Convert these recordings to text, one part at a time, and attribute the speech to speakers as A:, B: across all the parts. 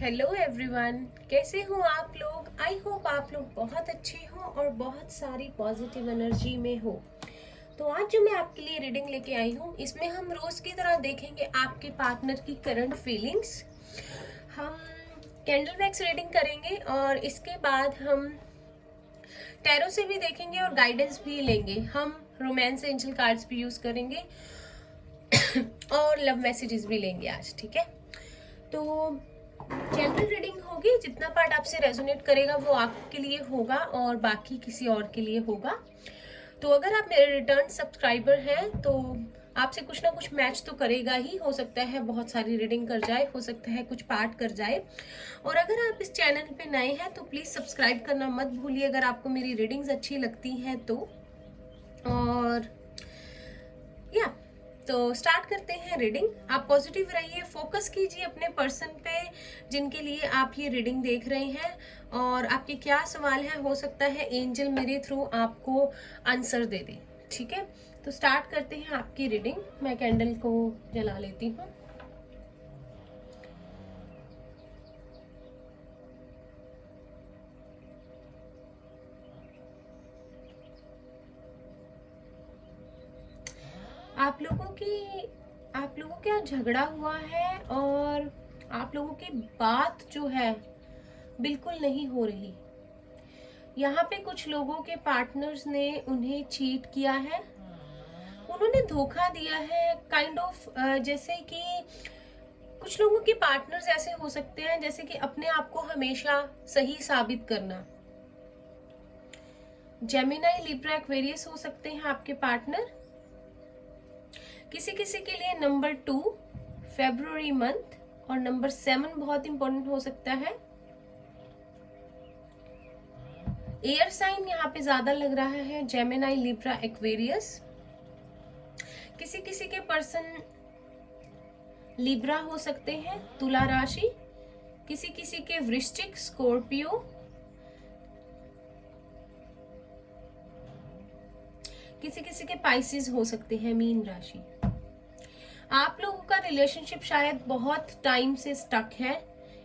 A: Hello everyone, कैसे हो आप लोग। आई होप आप लोग बहुत अच्छे हो और बहुत सारी पॉजिटिव एनर्जी में हो। तो आज जो मैं आपके लिए रीडिंग लेके आई हूँ, इसमें हम रोज की तरह देखेंगे आपके पार्टनर की करंट फीलिंग्स। हम कैंडल वैक्स रीडिंग करेंगे और इसके बाद हम टैरो से भी देखेंगे और गाइडेंस भी लेंगे। हम रोमांस एंजल कार्ड्स भी यूज करेंगे और लव मैसेजेस भी लेंगे आज, ठीक है। तो जनरल रीडिंग होगी, जितना पार्ट आपसे रेजोनेट करेगा वो आपके लिए होगा और बाकी किसी और के लिए होगा। तो अगर आप मेरे रिटर्न सब्सक्राइबर हैं तो आपसे कुछ ना कुछ मैच तो करेगा ही। हो सकता है बहुत सारी रीडिंग कर जाए, हो सकता है कुछ पार्ट कर जाए। और अगर आप इस चैनल पे नए हैं तो प्लीज सब्सक्राइब करना मत भूलिए अगर आपको मेरी रीडिंग्स अच्छी लगती हैं तो। और या तो स्टार्ट करते हैं रीडिंग। आप पॉजिटिव रहिए, फोकस कीजिए अपने पर्सन पे जिनके लिए आप ये रीडिंग देख रहे हैं। और आपके क्या सवाल है, हो सकता है एंजल मेरे थ्रू आपको आंसर दे दे, ठीक है। तो स्टार्ट करते हैं आपकी रीडिंग। मैं कैंडल को जला लेती हूँ। आप लोगों का झगड़ा हुआ है और आप लोगों की बात जो है बिल्कुल नहीं हो रही। यहाँ पे कुछ लोगों के पार्टनर्स ने उन्हें चीट किया है, उन्होंने धोखा दिया है। काइंड ऑफ जैसे कि कुछ लोगों के पार्टनर्स ऐसे हो सकते हैं जैसे कि अपने आप को हमेशा सही साबित करना। जेमिनाई, लिब्रा, एक्वेरियस हो सकते हैं आपके पार्टनर। किसी किसी के लिए नंबर 2 फरवरी मंथ और नंबर 7 बहुत इंपॉर्टेंट हो सकता है। एयर साइन यहाँ पे ज्यादा लग रहा है, जेमिनाई, लिब्रा, एक्वेरियस। किसी किसी के पर्सन लिब्रा हो सकते हैं, तुला राशि। किसी किसी के वृश्चिक, स्कॉर्पियो। किसी किसी के पाइसेस हो सकते हैं, मीन राशि। आप लोगों का रिलेशनशिप शायद बहुत टाइम से स्टक है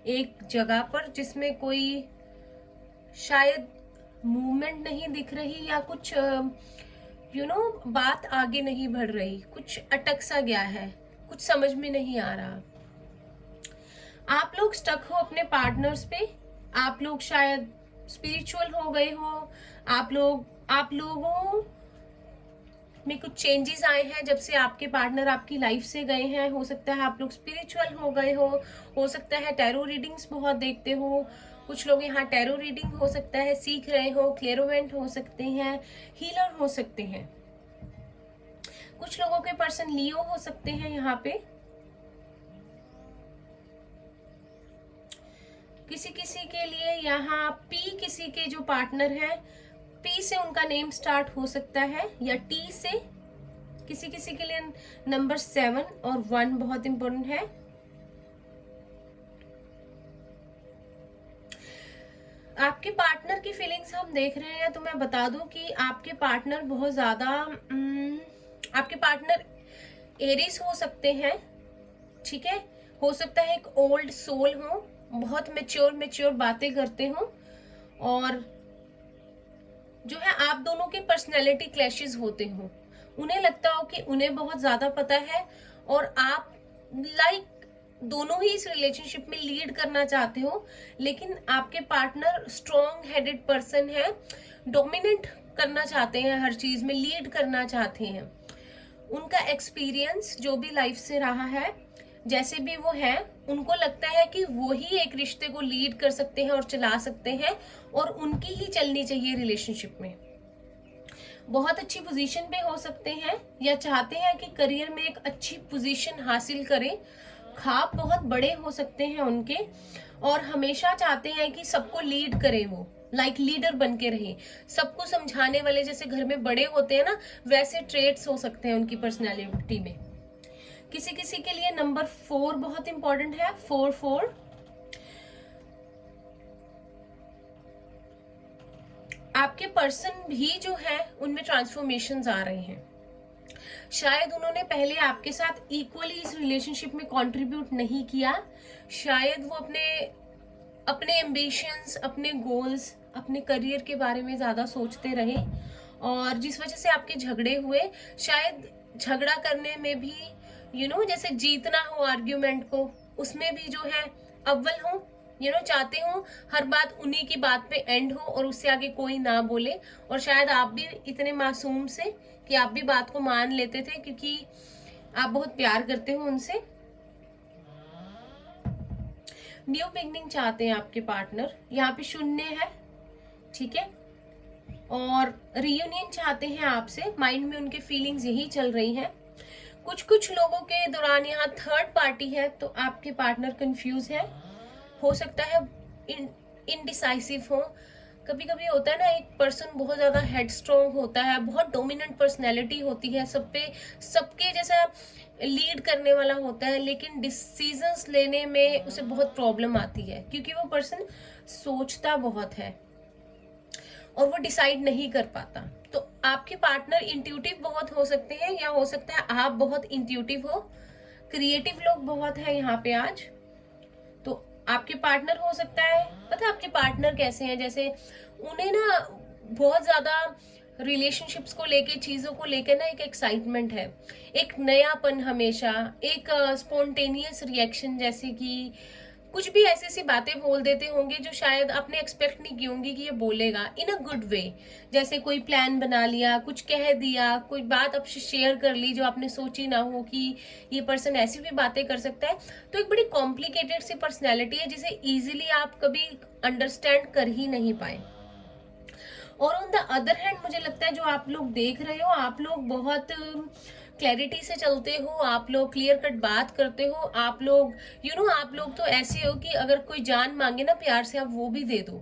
A: एक जगह पर, जिसमें कोई शायद मूवमेंट नहीं दिख रही या कुछ बात आगे नहीं बढ़ रही, कुछ अटक सा गया है, कुछ समझ में नहीं आ रहा। आप लोग स्टक हो अपने पार्टनर्स पे। आप लोग शायद स्पिरिचुअल हो गए हो। आप लोगों में कुछ चेंजेस आए हैं जब से आपके पार्टनर आपकी लाइफ से गए हैं। हो सकता है आप लोग स्पिरिचुअल हो गए हो सकता है टैरो रीडिंग्स बहुत देखते हो। कुछ लोग यहाँ टैरो रीडिंग हो सकता है सीख रहे हो, क्लेरोवेंट हो सकते हैं, हीलर हो सकते हैं। कुछ लोगों के पर्सन लियो हो सकते हैं यहाँ पे। किसी किसी के लिए यहाँ पी, किसी के जो पार्टनर है पी से उनका नेम स्टार्ट हो सकता है या टी से। किसी किसी के लिए नंबर 7 और 1 बहुत इंपॉर्टेंट है। आपके पार्टनर की फीलिंग्स हम देख रहे हैं तो मैं बता दूं कि आपके पार्टनर बहुत ज्यादा आपके पार्टनर एरीज हो सकते हैं, ठीक है। हो सकता है एक ओल्ड सोल हो, बहुत मेच्योर बातें करते हो और जो है आप दोनों के पर्सनैलिटी क्लैशेस होते हो। उन्हें लगता हो कि उन्हें बहुत ज्यादा पता है और आप दोनों ही इस रिलेशनशिप में लीड करना चाहते हो, लेकिन आपके पार्टनर स्ट्रॉन्ग हेडेड पर्सन है, डोमिनेट करना चाहते हैं, हर चीज में लीड करना चाहते हैं। उनका एक्सपीरियंस जो भी लाइफ से रहा है, जैसे भी वो है, उनको लगता है कि वो ही एक रिश्ते को लीड कर सकते हैं और चला सकते हैं और उनकी ही चलनी चाहिए रिलेशनशिप में। बहुत अच्छी पोजीशन पे हो सकते हैं या चाहते हैं कि करियर में एक अच्छी पोजीशन हासिल करें। ख्वाब बहुत बड़े हो सकते हैं उनके और हमेशा चाहते हैं कि सबको लीड करें, वो लीडर बन के रहे, सबको समझाने वाले, जैसे घर में बड़े होते हैं ना, वैसे ट्रेट्स हो सकते हैं उनकी पर्सनैलिटी में। किसी किसी के लिए नंबर 4 बहुत इंपॉर्टेंट है, 4 आपके पर्सन भी जो है उनमें ट्रांसफॉर्मेशंस आ रहे हैं। शायद उन्होंने पहले आपके साथ इक्वली इस रिलेशनशिप में कंट्रीब्यूट नहीं किया, शायद वो अपने अपने एम्बिशंस, अपने गोल्स, अपने करियर के बारे में ज्यादा सोचते रहे, और जिस वजह से आपके झगड़े हुए, शायद झगड़ा करने में भी जैसे जीतना हो आर्ग्यूमेंट को, उसमें भी जो है अव्वल हो, चाहते हो हर बात उन्हीं की बात पे एंड हो और उससे आगे कोई ना बोले। और शायद आप भी इतने मासूम से कि आप भी बात को मान लेते थे क्योंकि आप बहुत प्यार करते हो उनसे। न्यू बिगनिंग चाहते हैं आपके पार्टनर, यहाँ पे शून्य है, ठीक है। और रियूनियन चाहते हैं आपसे, माइंड में उनके फीलिंग्स यही चल रही हैं। कुछ लोगों के दौरान यहाँ थर्ड पार्टी है, तो आपके पार्टनर कंफ्यूज है, हो सकता है इनडिसाइसिव हो। कभी कभी होता है ना, एक पर्सन बहुत ज्यादा हेडस्ट्रॉन्ग होता है, बहुत डोमिनेंट पर्सनैलिटी होती है, सब पे सबके जैसा लीड करने वाला होता है, लेकिन डिसीजंस लेने में उसे बहुत प्रॉब्लम आती है क्योंकि वो पर्सन सोचता बहुत है और वो डिसाइड नहीं कर पाता। तो आपके पार्टनर इंट्यूटिव बहुत हो सकते हैं, या हो सकता है आप बहुत इंट्यूटिव हो। क्रिएटिव लोग बहुत है यहाँ पे आज। तो आपके पार्टनर हो सकता है, पता है आपके पार्टनर कैसे हैं, जैसे उन्हें ना बहुत ज्यादा रिलेशनशिप्स को लेके, चीजों को लेके ना एक एक्साइटमेंट है, एक नयापन, हमेशा एक स्पॉन्टेनियस रिएक्शन, जैसे कि कुछ भी ऐसी ऐसी बातें बोल देते होंगे जो शायद आपने एक्सपेक्ट नहीं की होंगी कि ये बोलेगा, इन अ गुड वे। जैसे कोई प्लान बना लिया, कुछ कह दिया, कोई बात आपसे शेयर कर ली जो आपने सोची ना हो कि ये पर्सन ऐसी भी बातें कर सकता है। तो एक बड़ी कॉम्प्लिकेटेड सी पर्सनैलिटी है जिसे इजीली आप कभी अंडरस्टैंड कर ही नहीं पाए। और ऑन द अदर हैंड मुझे लगता है जो आप लोग देख रहे हो, आप लोग बहुत क्लैरिटी से चलते हो, आप लोग क्लियर कट बात करते हो, आप लोग आप लोग तो ऐसे हो कि अगर कोई जान मांगे ना प्यार से, आप वो भी दे दो।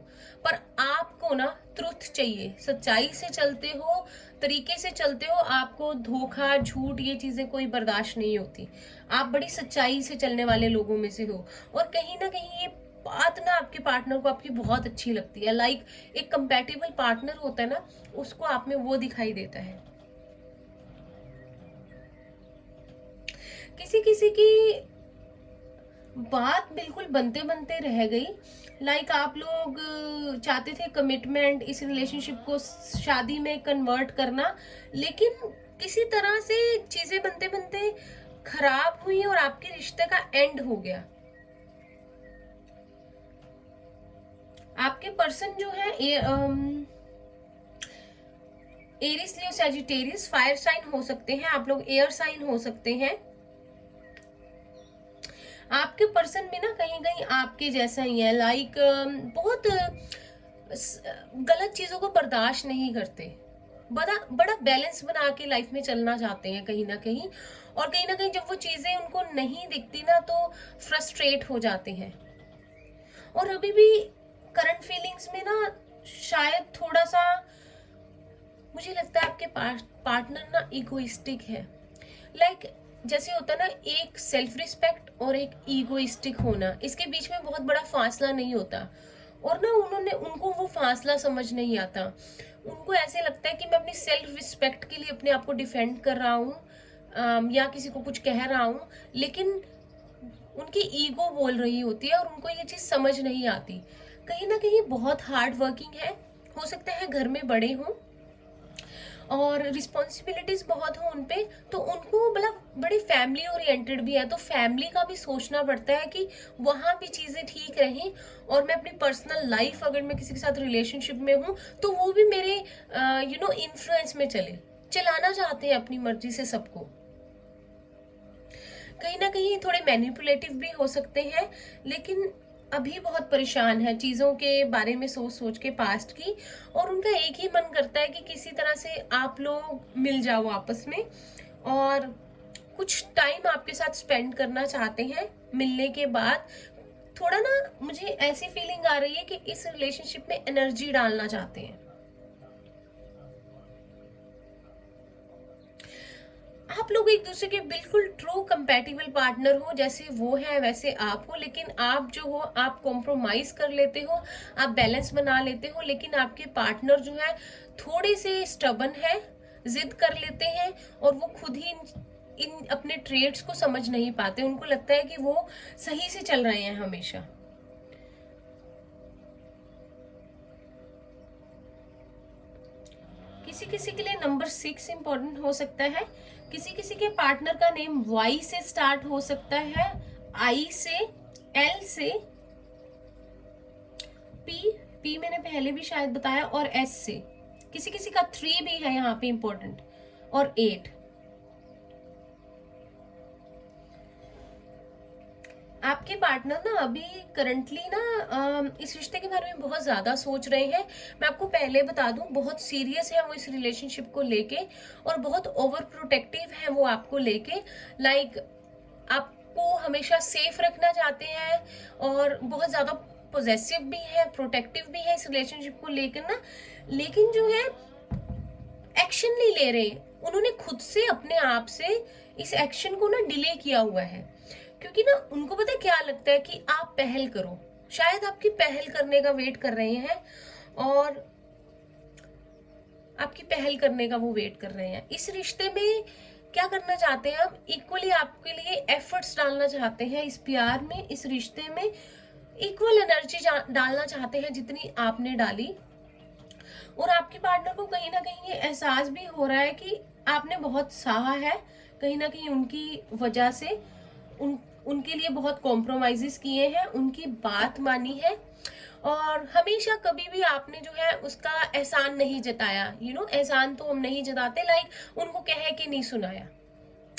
A: पर आपको ना ट्रुथ चाहिए, सच्चाई से चलते हो, तरीके से चलते हो, आपको धोखा, झूठ, ये चीजें कोई बर्दाश्त नहीं होती। आप बड़ी सच्चाई से चलने वाले लोगों में से हो। और कहीं ना कहीं ये बात ना आपके पार्टनर को आपकी बहुत अच्छी लगती है। लाइक एक कंपैटिबल पार्टनर होता है ना, उसको आप में वो दिखाई देता है। किसी किसी की बात बिल्कुल बनते बनते रह गई। लाइक आप लोग चाहते थे कमिटमेंट, इस रिलेशनशिप को शादी में कन्वर्ट करना, लेकिन किसी तरह से चीजें बनते बनते खराब हुई और आपके रिश्ते का एंड हो गया। आपके पर्सन जो है एरिस, लियो, सैजिटेरियस, फायर साइन हो सकते हैं, आप लोग एयर साइन हो सकते हैं। आपके पर्सन भी ना कहीं कहीं आपके जैसा ही है, लाइक बहुत गलत चीजों को बर्दाश्त नहीं करते, बड़ा बड़ा बैलेंस बना के लाइफ में चलना चाहते हैं कहीं ना कहीं। और कहीं ना कहीं जब वो चीजें उनको नहीं दिखती ना, तो फ्रस्ट्रेट हो जाते हैं। और अभी भी करंट फीलिंग्स में ना शायद थोड़ा सा मुझे लगता है आपके पार्टनर ना इगोइस्टिक है। लाइक जैसे होता है ना, एक सेल्फ रिस्पेक्ट और एक ईगोइस्टिक होना, इसके बीच में बहुत बड़ा फासला नहीं होता। और ना उनको वो फासला समझ नहीं आता। उनको ऐसे लगता है कि मैं अपनी सेल्फ रिस्पेक्ट के लिए अपने आप को डिफेंड कर रहा हूँ या किसी को कुछ कह रहा हूँ, लेकिन उनकी ईगो बोल रही होती है और उनको ये चीज समझ नहीं आती। कहीं ना कहीं बहुत हार्ड वर्किंग है, हो सकता है घर में बड़े हों और रिस्पॉन्सिबिलिटीज बहुत हो उनपे, तो उनको मतलब बड़ी फैमिली ओरिएंटेड भी है, तो फैमिली का भी सोचना पड़ता है कि वहां भी चीजें ठीक रहें। और मैं अपनी पर्सनल लाइफ, अगर मैं किसी के साथ रिलेशनशिप में हूँ, तो वो भी मेरे इन्फ्लुएंस में चलाना चाहते हैं अपनी मर्जी से सबको। कहीं ना कहीं थोड़े मैनिपुलेटिव भी हो सकते हैं, लेकिन अभी बहुत परेशान है चीजों के बारे में सोच सोच के पास्ट की। और उनका एक ही मन करता है कि किसी तरह से आप लोग मिल जाओ आपस में, और कुछ टाइम आपके साथ स्पेंड करना चाहते हैं। मिलने के बाद थोड़ा ना मुझे ऐसी फीलिंग आ रही है कि इस रिलेशनशिप में एनर्जी डालना चाहते हैं। आप लोग एक दूसरे के बिल्कुल ट्रू कंपैटिबल पार्टनर हो, जैसे वो है वैसे आप हो, लेकिन आप जो हो आप कॉम्प्रोमाइज कर लेते हो, आप बैलेंस बना लेते हो। लेकिन आपके पार्टनर जो है थोड़े से स्टबन है, जिद कर लेते हैं, और वो खुद ही इन अपने ट्रेड्स को समझ नहीं पाते। उनको लगता है कि वो सही से चल रहे हैं हमेशा। किसी के लिए नंबर 6 इंपॉर्टेंट हो सकता है। किसी किसी के पार्टनर का नेम वाई से स्टार्ट हो सकता है, आई से, एल से, पी मैंने पहले भी शायद बताया, और एस से। किसी किसी का 3 भी है यहाँ पे इंपॉर्टेंट, और 8। आपके पार्टनर ना अभी करंटली ना इस रिश्ते के बारे में बहुत ज्यादा सोच रहे हैं। मैं आपको पहले बता दूं, बहुत सीरियस है वो इस रिलेशनशिप को लेके, और बहुत ओवर प्रोटेक्टिव है वो आपको लेके। लाइक आपको हमेशा सेफ रखना चाहते हैं, और बहुत ज्यादा पोजेसिव भी है, प्रोटेक्टिव भी है इस रिलेशनशिप को लेकर ना। लेकिन जो है एक्शन नहीं ले रहे, उन्होंने खुद से अपने आप से इस एक्शन को ना डिले किया हुआ है, क्योंकि ना उनको पता है क्या लगता है कि आप पहल करो। शायद आपकी पहल करने का वेट कर रहे हैं, और आपकी पहल करने का वो वेट कर रहे हैं। इस रिश्ते में क्या करना चाहते हैं आप, इक्वली आपके लिए एफर्ट्स डालना चाहते हैं इस प्यार में, इस रिश्ते में इक्वल एनर्जी डालना चाहते हैं जितनी आपने डाली। और आपके पार्टनर को कहीं ना कहीं ये एहसास भी हो रहा है कि आपने बहुत सहा है, कहीं ना कहीं उनकी वजह से उनके लिए बहुत कॉम्प्रोमाइजेस किए हैं, उनकी बात मानी है, और हमेशा कभी भी आपने जो है उसका एहसान नहीं जताया। एहसान तो हम नहीं जताते, लाइक उनको कह के नहीं सुनाया।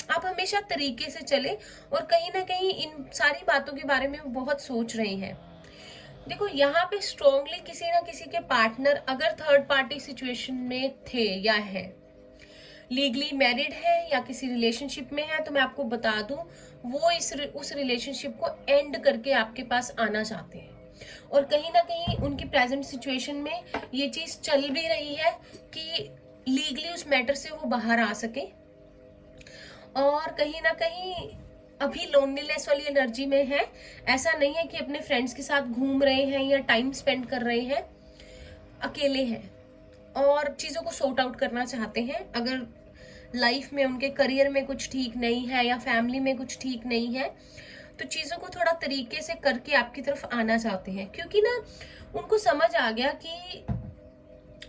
A: आप हमेशा तरीके से चले, और कहीं ना कहीं इन सारी बातों के बारे में बहुत सोच रहे हैं। देखो यहाँ पे स्ट्रॉन्गली किसी ना किसी के पार्टनर अगर थर्ड पार्टी सिचुएशन में थे या है, लीगली मैरिड है या किसी रिलेशनशिप में है, तो मैं आपको बता दूं वो उस रिलेशनशिप को एंड करके आपके पास आना चाहते हैं। और कहीं ना कहीं उनकी प्रेजेंट सिचुएशन में ये चीज चल भी रही है कि लीगली उस मैटर से वो बाहर आ सके, और कहीं ना कहीं अभी लोनलीनेस वाली एनर्जी में है। ऐसा नहीं है कि अपने फ्रेंड्स के साथ घूम रहे हैं या टाइम स्पेंड कर रहे हैं, अकेले हैं और चीजों को सॉर्ट आउट करना चाहते हैं। अगर लाइफ में उनके करियर में कुछ ठीक नहीं है या फैमिली में कुछ ठीक नहीं है, तो चीजों को थोड़ा तरीके से करके आपकी तरफ आना चाहते हैं, क्योंकि ना उनको समझ आ गया कि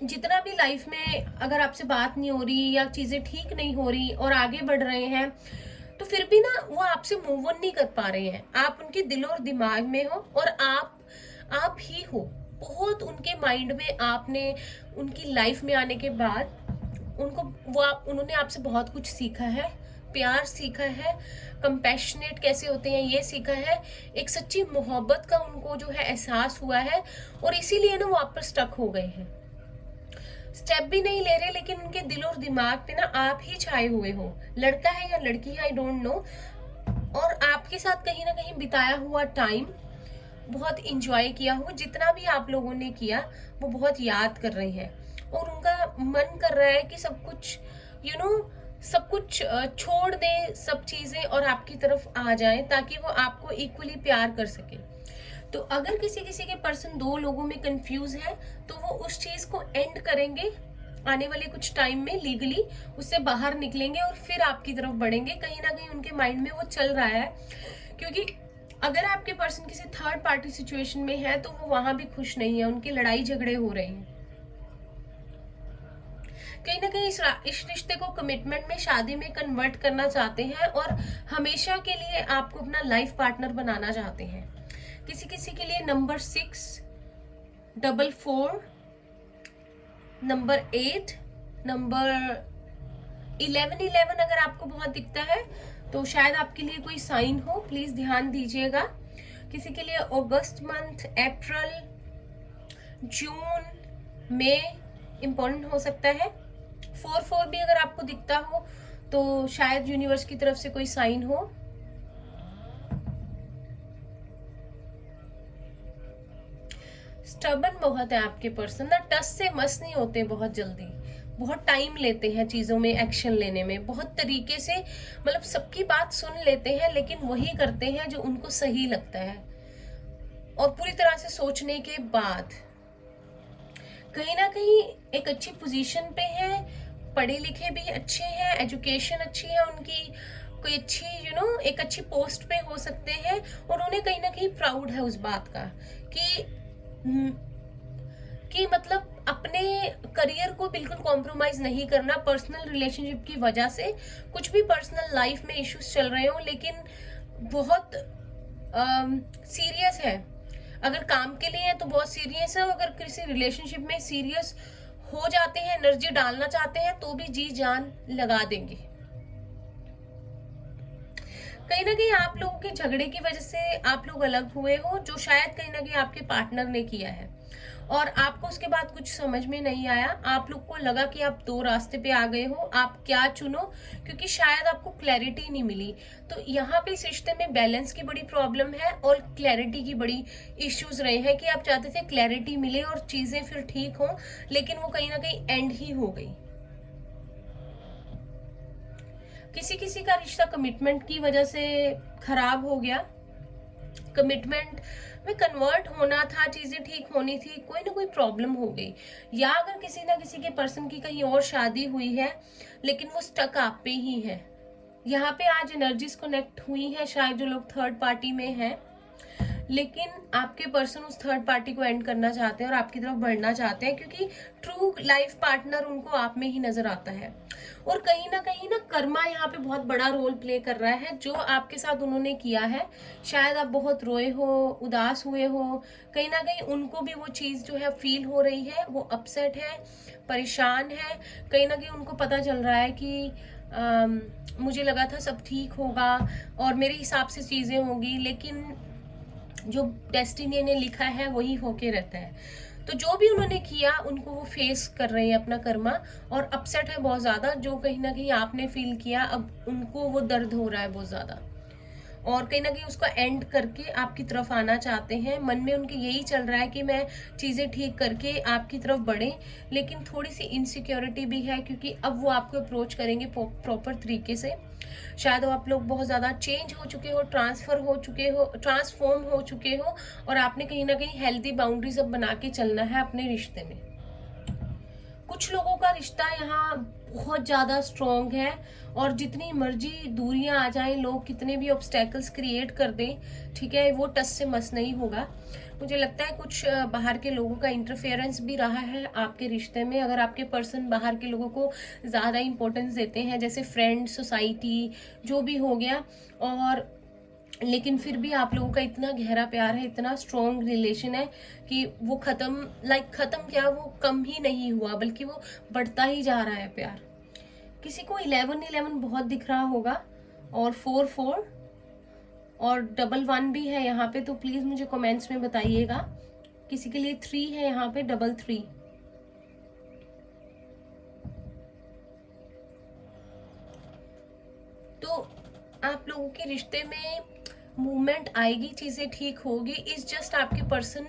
A: जितना भी लाइफ में अगर आपसे बात नहीं हो रही या चीजें ठीक नहीं हो रही और आगे बढ़ रहे हैं, तो फिर भी ना वो आपसे मूव ऑन नहीं कर पा रहे हैं। आप उनके दिल और दिमाग में हो, और आप ही हो। बहुत उनके माइंड में आपने उनकी लाइफ में आने के बाद उन्होंने आपसे बहुत कुछ सीखा है, प्यार सीखा है, कंपैशनेट कैसे होते हैं ये सीखा है, एक सच्ची मोहब्बत का उनको जो है एहसास हुआ है, और इसीलिए ना वो आप पर स्टक हो गए हैं। स्टेप भी नहीं ले रहे, लेकिन उनके दिल और दिमाग पे ना आप ही छाए हुए हो। लड़का है या लड़की है आई डोंट नो, और आपके साथ कहीं ना कहीं बिताया हुआ टाइम बहुत इंजॉय किया हो, जितना भी आप लोगों ने किया वो बहुत याद कर रहे हैं, और उनका मन कर रहा है कि सब कुछ सब कुछ छोड़ दे सब चीजें और आपकी तरफ आ जाए, ताकि वो आपको इक्वली प्यार कर सके। तो अगर किसी किसी के पर्सन दो लोगों में कंफ्यूज है, तो वो उस चीज को एंड करेंगे आने वाले कुछ टाइम में, लीगली उससे बाहर निकलेंगे और फिर आपकी तरफ बढ़ेंगे। कहीं ना कहीं उनके माइंड में वो चल रहा है, क्योंकि अगर आपके पर्सन किसी थर्ड पार्टी सिचुएशन में है तो वो वहां भी खुश नहीं है, उनके लड़ाई झगड़े हो रहे हैं। कहीं ना कहीं इस रिश्ते को कमिटमेंट में, शादी में कन्वर्ट करना चाहते हैं, और हमेशा के लिए आपको अपना लाइफ पार्टनर बनाना चाहते हैं। किसी किसी के लिए नंबर 6, 44, नंबर 8, नंबर 11 अगर आपको बहुत दिखता है तो शायद आपके लिए कोई साइन हो, प्लीज ध्यान दीजिएगा। किसी के लिए अगस्त मंथ, अप्रैल, जून, मई इंपॉर्टेंट हो सकता है। 4 भी अगर आपको दिखता हो तो शायद यूनिवर्स की तरफ से कोई साइन हो। स्टबन बहुत है आपके पर्सन ना, टस से मस नहीं होते बहुत जल्दी, बहुत टाइम लेते हैं चीजों में एक्शन लेने में, बहुत तरीके से मतलब सबकी बात सुन लेते हैं, लेकिन वही करते हैं जो उनको सही लगता है, और पूरी तरह से सोचने के बाद कहीं ना कहीं एक अच्छी पोजीशन पे है, पढ़े लिखे भी अच्छे हैं, एजुकेशन अच्छी है उनकी, कोई अच्छी एक अच्छी पोस्ट पे हो सकते हैं, और उन्हें कहीं ना कहीं प्राउड है उस बात का कि मतलब अपने करियर को बिल्कुल कॉम्प्रोमाइज नहीं करना पर्सनल रिलेशनशिप की वजह से। कुछ भी पर्सनल लाइफ में इश्यूज चल रहे हो लेकिन बहुत सीरियस है, अगर काम के लिए है तो बहुत सीरियस है, अगर किसी रिलेशनशिप में सीरियस हो जाते हैं, एनर्जी डालना चाहते हैं तो भी जी जान लगा देंगे। कहीं ना कहीं आप लोगों के झगड़े की वजह से आप लोग अलग हुए हो, जो शायद कहीं ना कहीं आपके पार्टनर ने किया है और आपको उसके बाद कुछ समझ में नहीं आया। आप लोग को लगा कि आप दो रास्ते पे आ गए हो, आप क्या चुनो, क्योंकि शायद आपको क्लैरिटी नहीं मिली। तो यहाँ पे इस रिश्ते में बैलेंस की बड़ी प्रॉब्लम है और क्लैरिटी की बड़ी इश्यूज रहे हैं कि आप चाहते थे क्लैरिटी मिले और चीजें फिर ठीक हो, लेकिन वो कहीं ना कहीं एंड ही हो गई। किसी किसी का रिश्ता कमिटमेंट की वजह से खराब हो गया, कमिटमेंट में कन्वर्ट होना था, चीजें ठीक होनी थी, कोई ना कोई प्रॉब्लम हो गई। या अगर किसी ना किसी के पर्सन की कहीं और शादी हुई है लेकिन वो स्टक आप पे ही है। यहाँ पे आज एनर्जीज कनेक्ट हुई है, शायद जो लोग थर्ड पार्टी में हैं, लेकिन आपके पर्सन उस थर्ड पार्टी को एंड करना चाहते हैं और आपकी तरफ बढ़ना चाहते हैं, क्योंकि ट्रू लाइफ पार्टनर उनको आप में ही नजर आता है। और कहीं ना कर्मा यहाँ पे बहुत बड़ा रोल प्ले कर रहा है, जो आपके साथ उन्होंने किया है। शायद आप बहुत रोए हो, उदास हुए हो, कहीं ना कहीं उनको भी वो चीज जो है फील हो रही है, वो अपसेट है, परेशान है। कहीं ना कहीं उनको पता चल रहा है कि मुझे लगा था सब ठीक होगा और मेरे हिसाब से चीजें होगी, लेकिन जो डेस्टिनी ने लिखा है वही होके रहता है। तो जो भी उन्होंने किया उनको वो फेस कर रहे हैं अपना कर्मा, और अपसेट है बहुत ज्यादा, जो कहीं ना कहीं आपने फील किया, अब उनको वो दर्द हो रहा है बहुत ज्यादा, और कहीं ना कहीं उसको एंड करके आपकी तरफ आना चाहते हैं। मन में उनके यही चल रहा है कि मैं चीजें ठीक करके आपकी तरफ बढ़े, लेकिन थोड़ी सी इनसिक्योरिटी भी है, क्योंकि अब वो आपको अप्रोच करेंगे प्रॉपर तरीके से। शायद आप लोग बहुत ज्यादा चेंज हो चुके हो, ट्रांसफर हो चुके हो, ट्रांसफॉर्म हो चुके हो, और आपने कहीं ना कहीं हेल्दी बाउंड्रीज अब बना के चलना है अपने रिश्ते में। कुछ लोगों का रिश्ता यहाँ बहुत ज्यादा स्ट्रॉन्ग है, और जितनी मर्जी दूरियां आ जाएं, लोग कितने भी ऑब्स्टेकल्स क्रिएट कर दें, ठीक है, वो टस से मस नहीं होगा। मुझे लगता है कुछ बाहर के लोगों का इंटरफेरेंस भी रहा है आपके रिश्ते में। अगर आपके पर्सन बाहर के लोगों को ज्यादा इंपॉर्टेंस देते हैं, जैसे फ्रेंड, सोसाइटी, जो भी हो गया, और लेकिन फिर भी आप लोगों का इतना गहरा प्यार है, इतना स्ट्रॉन्ग रिलेशन है कि वो खत्म क्या, वो कम ही नहीं हुआ, बल्कि वो बढ़ता ही जा रहा है प्यार। किसी को 11 बहुत दिख रहा होगा, और 4 और 11 भी है यहाँ पे, तो प्लीज मुझे कमेंट्स में बताइएगा। किसी के लिए 3 है यहाँ पे, 3 तो आप लोगों के रिश्ते में मूवमेंट आएगी, चीजें ठीक होगी। इस जस्ट आपके पर्सन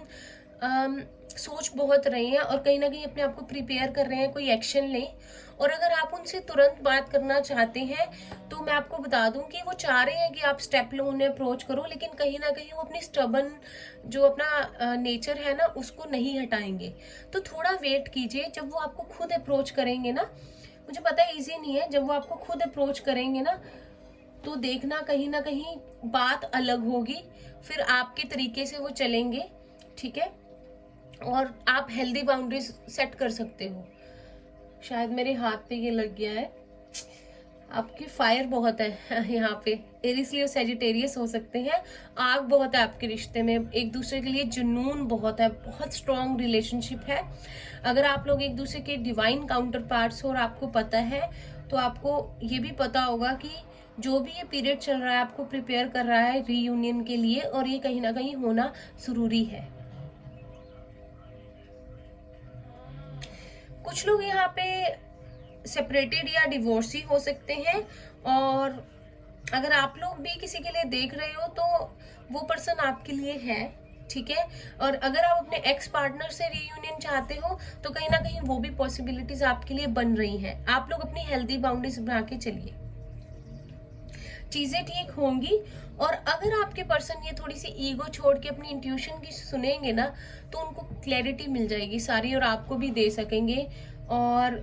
A: सोच बहुत रहे हैं और कहीं ना कहीं अपने आप को प्रिपेयर कर रहे हैं कोई एक्शन लें। और अगर आप उनसे तुरंत बात करना चाहते हैं तो मैं आपको बता दूं कि वो चाह रहे हैं कि आप स्टेप लो, उन्हें अप्रोच करो, लेकिन कहीं ना कहीं वो अपनी स्टबन जो अपना नेचर है ना, उसको नहीं हटाएंगे। तो थोड़ा वेट कीजिए, जब वो आपको खुद अप्रोच करेंगे ना, मुझे पता है इजी नहीं है, जब वो आपको खुद अप्रोच करेंगे ना, तो देखना कहीं ना कहीं बात अलग होगी, फिर आपके तरीके से वो चलेंगे, ठीक है, और आप हेल्दी बाउंड्रीज सेट कर सकते हो। शायद मेरे हाथ पे ये लग गया है, आपकी फायर बहुत है यहाँ पे, एरिस लियो सेजिटेरियस हो सकते हैं। आग बहुत है आपके रिश्ते में, एक दूसरे के लिए जुनून बहुत है, बहुत स्ट्रॉन्ग रिलेशनशिप है। अगर आप लोग एक दूसरे के डिवाइन काउंटर पार्ट्स हो और आपको पता है, तो आपको ये भी पता होगा कि जो भी ये पीरियड चल रहा है आपको प्रिपेयर कर रहा है रीयूनियन के लिए, और ये कहीं ना कहीं होना जरूरी है। कुछ लोग यहाँ पे सेपरेटेड या डिवोर्सी हो सकते हैं, और अगर आप लोग भी किसी के लिए देख रहे हो तो वो पर्सन आपके लिए है, ठीक है। और अगर आप अपने एक्स पार्टनर से रीयूनियन चाहते हो तो कहीं ना कहीं वो भी पॉसिबिलिटीज आपके लिए बन रही हैं। आप लोग अपनी हेल्दी बाउंड्रीज बना के चलिए, चीजें ठीक होंगी। और अगर आपके पर्सन ये थोड़ी सी ईगो छोड़ के अपनी इंट्यूशन की सुनेंगे ना, तो उनको क्लैरिटी मिल जाएगी सारी, और आपको भी दे सकेंगे, और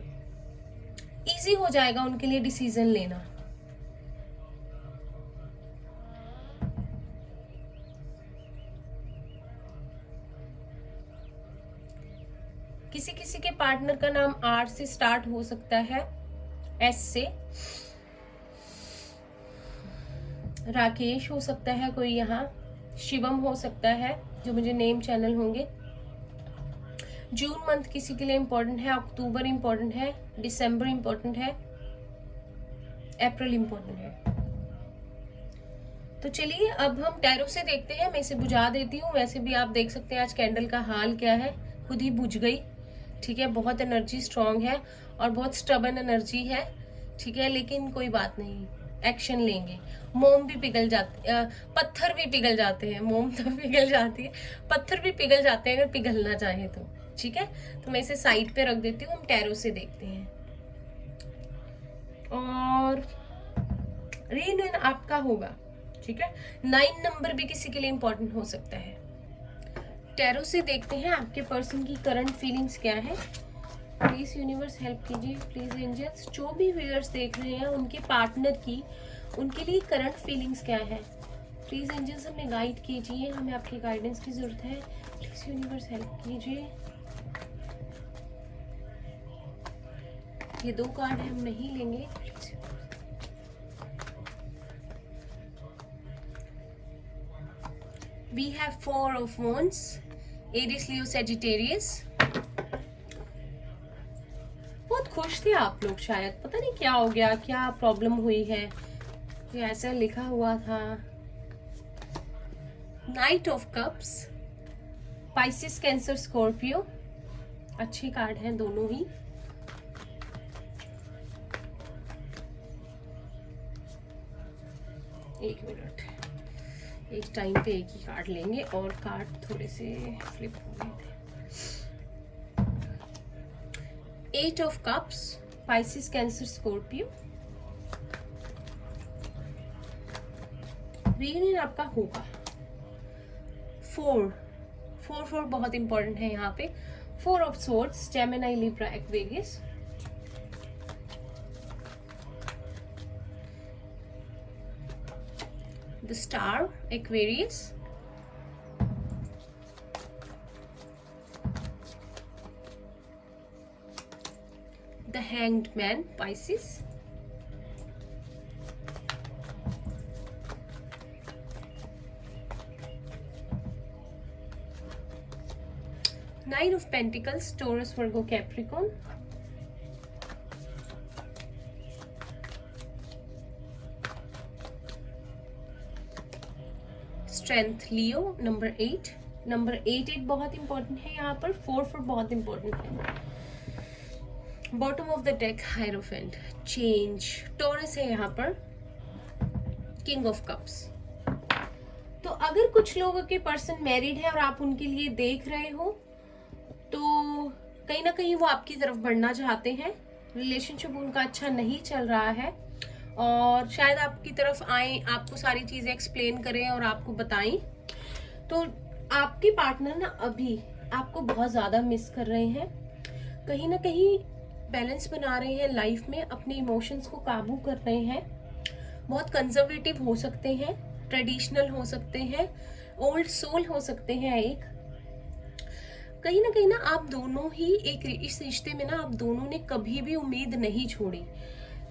A: इजी हो जाएगा उनके लिए डिसीजन लेना। किसी किसी के पार्टनर का नाम आर से स्टार्ट हो सकता है, एस से। राकेश हो सकता है कोई यहाँ, शिवम हो सकता है जो मुझे नेम चैनल होंगे। जून मंथ किसी के लिए इंपॉर्टेंट है, अक्टूबर इंपॉर्टेंट है, दिसंबर इंपॉर्टेंट है, अप्रैल इंपॉर्टेंट है। तो चलिए अब हम टैरो से देखते हैं। मैं इसे बुझा देती हूँ। वैसे भी आप देख सकते हैं आज कैंडल का हाल क्या है, खुद ही बुझ गई। ठीक है, बहुत एनर्जी स्ट्रांग है और बहुत स्टबन एनर्जी है। ठीक है, लेकिन कोई बात नहीं, एक्शन लेंगे। मोम भी पिघल जाते, पत्थर भी पिघल जाते हैं। मोम तो पिघल जाती है, पत्थर भी पिघल जाते हैं अगर पिघलना चाहे तो। ठीक है, तो मैं इसे साइड पे रख देती हूँ। हम टैरो से देखते हैं। और रीयूनियन आपका होगा। ठीक है, 9 नंबर भी किसी के लिए इंपॉर्टेंट हो सकता है। टैरो से देखते हैं आपके पर्सन की करंट फीलिंग्स क्या है। प्लीज यूनिवर्स हेल्प कीजिए, प्लीज एंजल्स। जो भी व्यूअर्स देख रहे हैं उनके पार्टनर की, उनके लिए करंट फीलिंग्स क्या है, प्लीज एंजल्स हमें गाइड कीजिए। हमें आपकी गाइडेंस की जरूरत है। प्लीज यूनिवर्स हेल्प कीजिए। ये 2 कार्ड हम नहीं लेंगे। We have 4 of Wands, Aries, Leo, Sagittarius। बहुत खुश थे आप लोग शायद, पता नहीं क्या हो गया, क्या प्रॉब्लम हुई है। ये ऐसा लिखा हुआ था। Night of cups, Pisces, cancer, Scorpio. अच्छे कार्ड हैं दोनों ही। एक मिनट, एक टाइम पे एक ही कार्ड लेंगे और कार्ड थोड़े से फ्लिप हो गए थे। 8 of cups, Pisces, cancer, Scorpio. Reunion आपका होगा। 4 बहुत इंपॉर्टेंट है यहाँ पे। 4 of swords, Gemini, Libra, Aquarius. The Star, Aquarius। The Hanged Man, Pisces। Nine of Pentacles, Taurus, Virgo, Capricorn। Strength, Leo, number 8। Number 8 बहुत इंपॉर्टेंट है यहाँ पर। 4 बहुत इंपॉर्टेंट है। Bottom of the deck, hierophant, change, taurus है यहाँ पर, king of cups. तो अगर कुछ लोगों के पर्सन मैरिड है और आप उनके लिए देख रहे हो तो कहीं ना कहीं वो आपकी तरफ बढ़ना चाहते हैं। रिलेशनशिप उनका अच्छा नहीं चल रहा है और शायद आपकी तरफ आए, आपको सारी चीजें एक्सप्लेन करें और आपको बताएं। तो आपके पार्टनर ना अभी आपको बहुत ज्यादा मिस कर रहे हैं। कहीं ना कहीं बैलेंस बना रहे हैं लाइफ में, अपने इमोशंस को काबू कर रहे हैं। बहुत कंजर्वेटिव हो सकते हैं, ट्रेडिशनल हो सकते हैं, ओल्ड सोल हो सकते हैं। एक कहीं ना आप दोनों ही इस रिश्ते में ना आप दोनों ने कभी भी उम्मीद नहीं छोड़ी।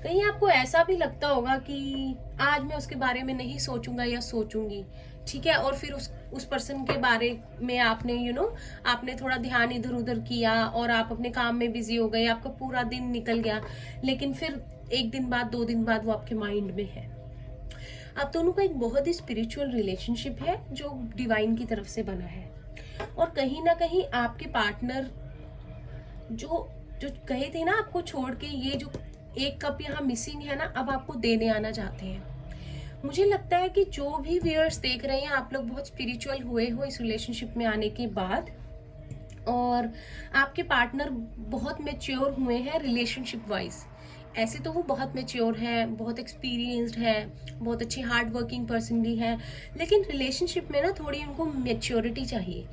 A: कहीं आपको ऐसा भी लगता होगा कि आज मैं उसके बारे में नहीं सोचूंगा या सोचूंगी। ठीक है, और फिर उस पर्सन के बारे में आपने आपने थोड़ा ध्यान इधर उधर किया और आप अपने काम में बिजी हो गए, आपका पूरा दिन निकल गया, लेकिन फिर 1 दिन बाद 2 दिन बाद वो आपके माइंड में है। आप दोनों का एक बहुत ही स्पिरिचुअल रिलेशनशिप है जो डिवाइन की तरफ से बना है। और कहीं ना कहीं आपके पार्टनर जो कहे थे ना आपको छोड़ के, ये जो 1 कप यहाँ मिसिंग है ना, अब आपको देने आना चाहते हैं। मुझे लगता है कि जो भी व्यूअर्स देख रहे हैं आप लोग बहुत स्पिरिचुअल हुए हो इस रिलेशनशिप में आने के बाद, और आपके पार्टनर बहुत मैच्योर हुए हैं रिलेशनशिप वाइज। ऐसे तो वो बहुत मैच्योर हैं, बहुत एक्सपीरियंस्ड हैं, बहुत अच्छी हार्ड वर्किंग पर्सन भी हैं, लेकिन रिलेशनशिप में ना थोड़ी उनको मैच्योरिटी चाहिए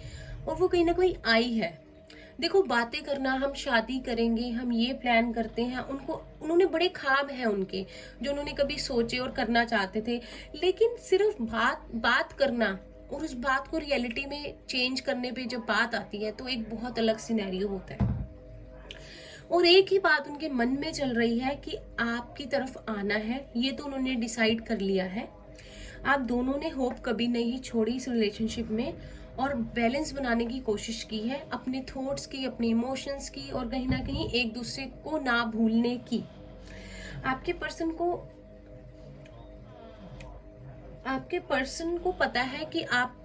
A: और वो कहीं ना कहीं आई है। देखो, बातें करना, हम शादी करेंगे, हम ये प्लान करते हैं, उन्होंने बड़े ख्वाब हैं उनके जो उन्होंने कभी सोचे और करना चाहते थे, लेकिन सिर्फ बात करना और उस बात को रियलिटी में चेंज करने पे जब बात आती है तो एक बहुत अलग सिनेरियो होता है। और एक ही बात उनके मन में चल रही है कि आपकी तरफ आना है, ये तो उन्होंने डिसाइड कर लिया है। आप दोनों ने होप कभी नहीं छोड़ी इस रिलेशनशिप में और बैलेंस बनाने की कोशिश की है, अपने थॉट्स की, अपने इमोशंस की, और कहीं ना कहीं एक दूसरे को ना भूलने की। आपके पर्सन को पता है कि आप